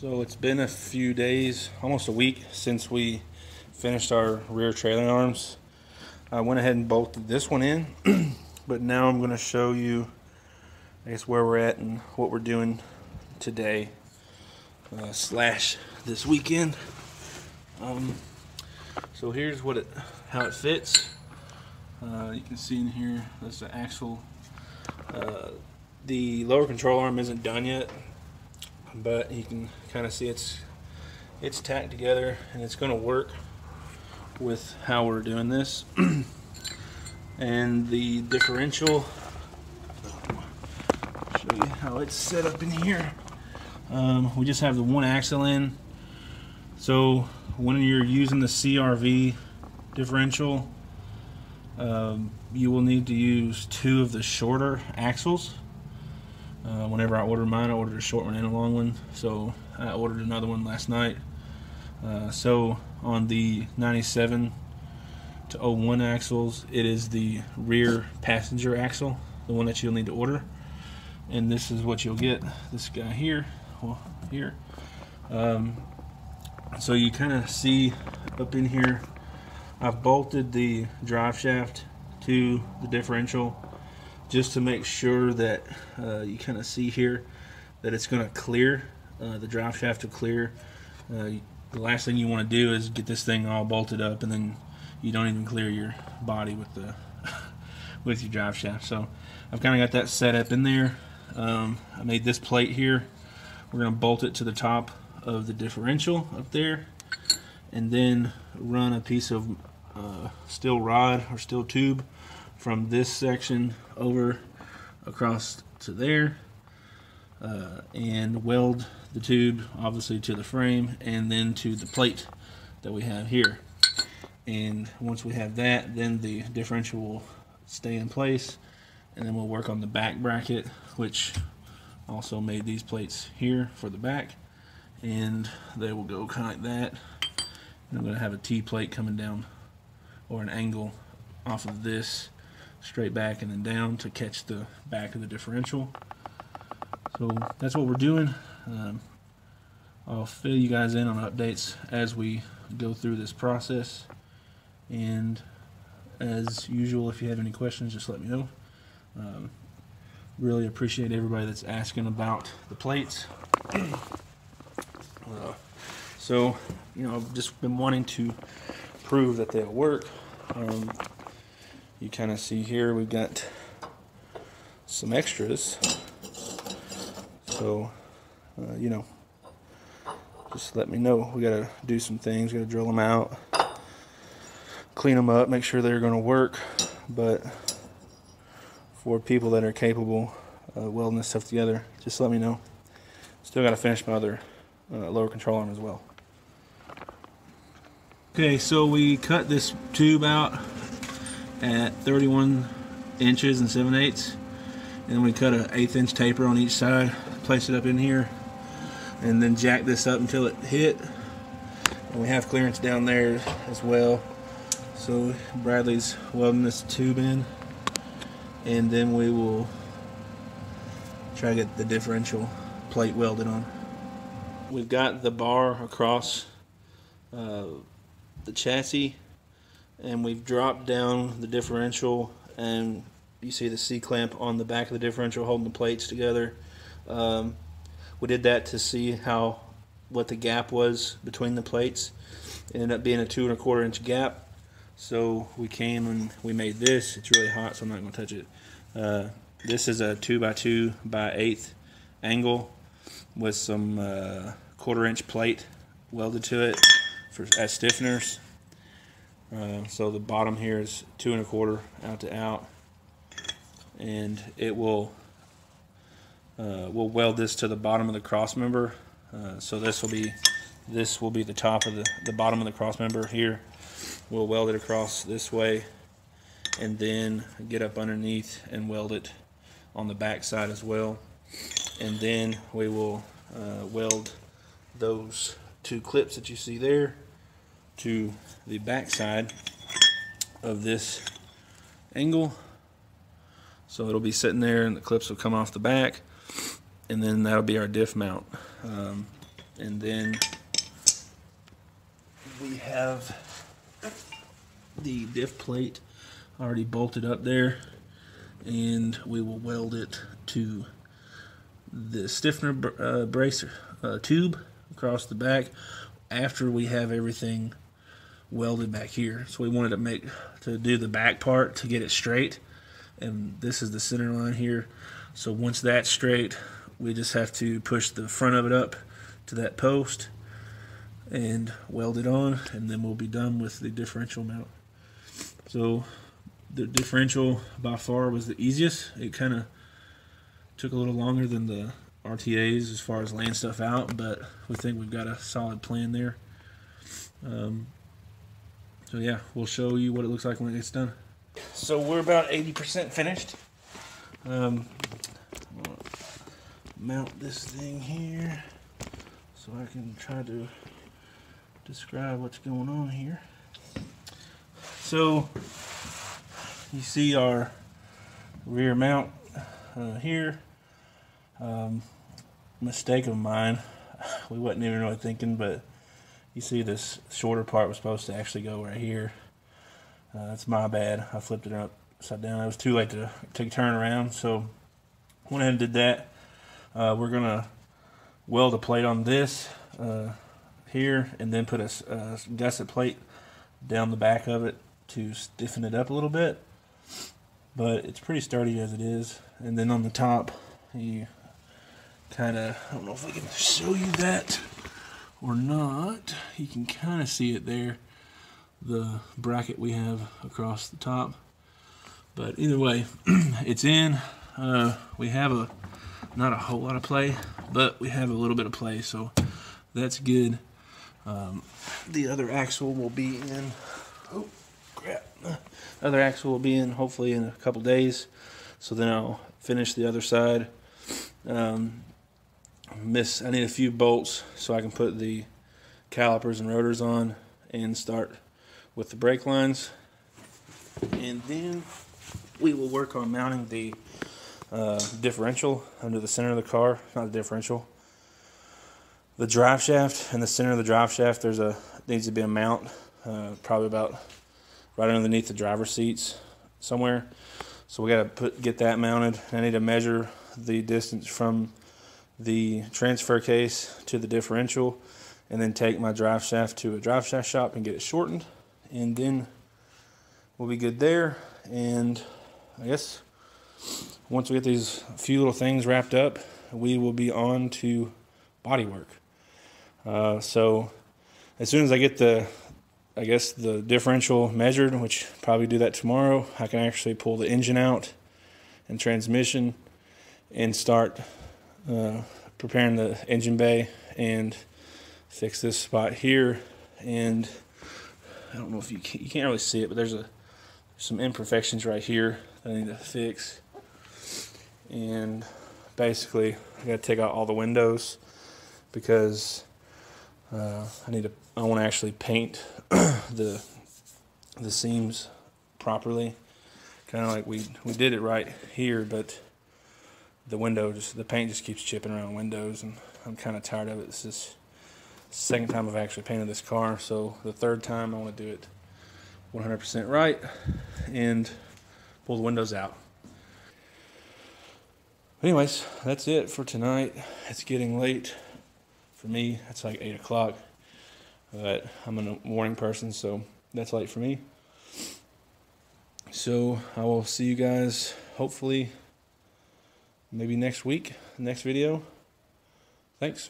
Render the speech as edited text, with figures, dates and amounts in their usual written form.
So it's been a few days, almost a week, since we finished our rear trailing arms. I went ahead and bolted this one in, but now I'm going to show you, I guess, where we're at and what we're doing today slash this weekend. So here's how it fits. You can see in here, that's the axle. The lower control arm isn't done yet, but you can kind of see it's tacked together, and it's going to work with how we're doing this. And the differential, show you how it's set up in here. We just have the one axle in, so when you're using the CRV differential, you will need to use two of the shorter axles. Whenever I ordered mine, I ordered a short one and a long one, so I ordered another one last night. So on the 97 to 01 axles, it is the rear passenger axle, the one that you'll need to order, and this is what you'll get. This guy here, so you kind of see up in here, I've bolted the drive shaft to the differential just to make sure that you kind of see here that it's going to clear, the drive shaft to clear. The last thing you want to do is get this thing all bolted up and then you don't even clear your body with the with your drive shaft. So I've kind of got that set up in there. I made this plate here. We're going to bolt it to the top of the differential up there, and then run a piece of steel rod or steel tube from this section over across to there, and weld the tube obviously to the frame and then to the plate that we have here. And once we have that, then the differential will stay in place, and then we'll work on the back bracket, which also made these plates here for the back, and they will go kind of like that. And I'm going to have a T-plate coming down, or an angle off of this straight back and then down to catch the back of the differential. So that's what we're doing. I'll fill you guys in on updates as we go through this process, and as usual, if you have any questions, just let me know. Really appreciate everybody that's asking about the plates. So, you know, I've just been wanting to prove that they'll work. You kind of see here we've got some extras, so you know, just let me know. We gotta do some things, gotta drill them out, clean them up, make sure they're gonna work. But for people that are capable of welding this stuff together, just let me know. Still gotta finish my other lower control arm as well. Okay, so we cut this tube out at 31 inches and 7/8, and then we cut an 1/8 inch taper on each side, place it up in here, and then jack this up until it hit. And we have clearance down there as well. So Bradley's welding this tube in, and then we will try to get the differential plate welded on. We've got the bar across the chassis, and we've dropped down the differential, and you see the C-clamp on the back of the differential holding the plates together. We did that to see what the gap was between the plates. It ended up being a 2 1/4 inch gap, so we came and we made this. It's really hot, so I'm not going to touch it. This is a 2x2 by 1/8 angle with some 1/4 inch plate welded to it as stiffeners. So the bottom here is 2 1/4 out to out, and it will we'll weld this to the bottom of the cross member. So this will be the top of the bottom of the cross member here. We'll weld it across this way, and then get up underneath and weld it on the back side as well. And then we will weld those two clips that you see there to the back side of this angle. So it'll be sitting there and the clips will come off the back, and then that'll be our diff mount. And then we have the diff plate already bolted up there, and we will weld it to the stiffener brace tube across the back after we have everything welded back here. So we wanted to do the back part to get it straight, and this is the center line here. So once that's straight, we just have to push the front of it up to that post and weld it on, and then we'll be done with the differential mount. So the differential by far was the easiest. It kind of took a little longer than the RTAs as far as laying stuff out, but we think we've got a solid plan there. So yeah, we'll show you what it looks like when it gets done. So we're about 80% finished. Mount this thing here so I can try to describe what's going on here. So you see our rear mount here. Mistake of mine, we wasn't even really thinking, but you see this shorter part was supposed to actually go right here. That's my bad. I flipped it upside down. It was too late to turn around, so went ahead and did that. We're gonna weld a plate on this here, and then put a gusset plate down the back of it to stiffen it up a little bit, but it's pretty sturdy as it is. And then on the top, you kind of, I don't know if we can show you that or not. You can kind of see it there, the bracket we have across the top. But either way, it's in. We have not a whole lot of play, but we have a little bit of play, so that's good. The other axle will be in. Oh crap! Other axle will be in hopefully in a couple days. So then I'll finish the other side. I need a few bolts so I can put the calipers and rotors on and start with the brake lines. And then we will work on mounting the differential under the center of the car. Not the differential, the drive shaft. In the center of the drive shaft, needs to be a mount, probably about right underneath the driver's seats somewhere. So we got to get that mounted. I need to measure the distance from the transfer case to the differential, and then take my drive shaft to a drive shaft shop and get it shortened, and then we'll be good there. And I guess once we get these few little things wrapped up, we will be on to body work. So as soon as I get the differential measured, which probably do that tomorrow, I can actually pull the engine out and transmission and start preparing the engine bay and fix this spot here. And I don't know if you can't really see it, but there's some imperfections right here that I need to fix. And basically I got to take out all the windows because I want to actually paint the seams properly, kind of like we did it right here, but the paint just keeps chipping around windows, and I'm kind of tired of it. This is the second time I've actually painted this car, so the third time I want to do it 100% right and pull the windows out. Anyways, that's it for tonight. It's getting late for me. It's like 8 o'clock, but I'm a morning person, so that's late for me. So I will see you guys hopefully maybe next week, next video. Thanks.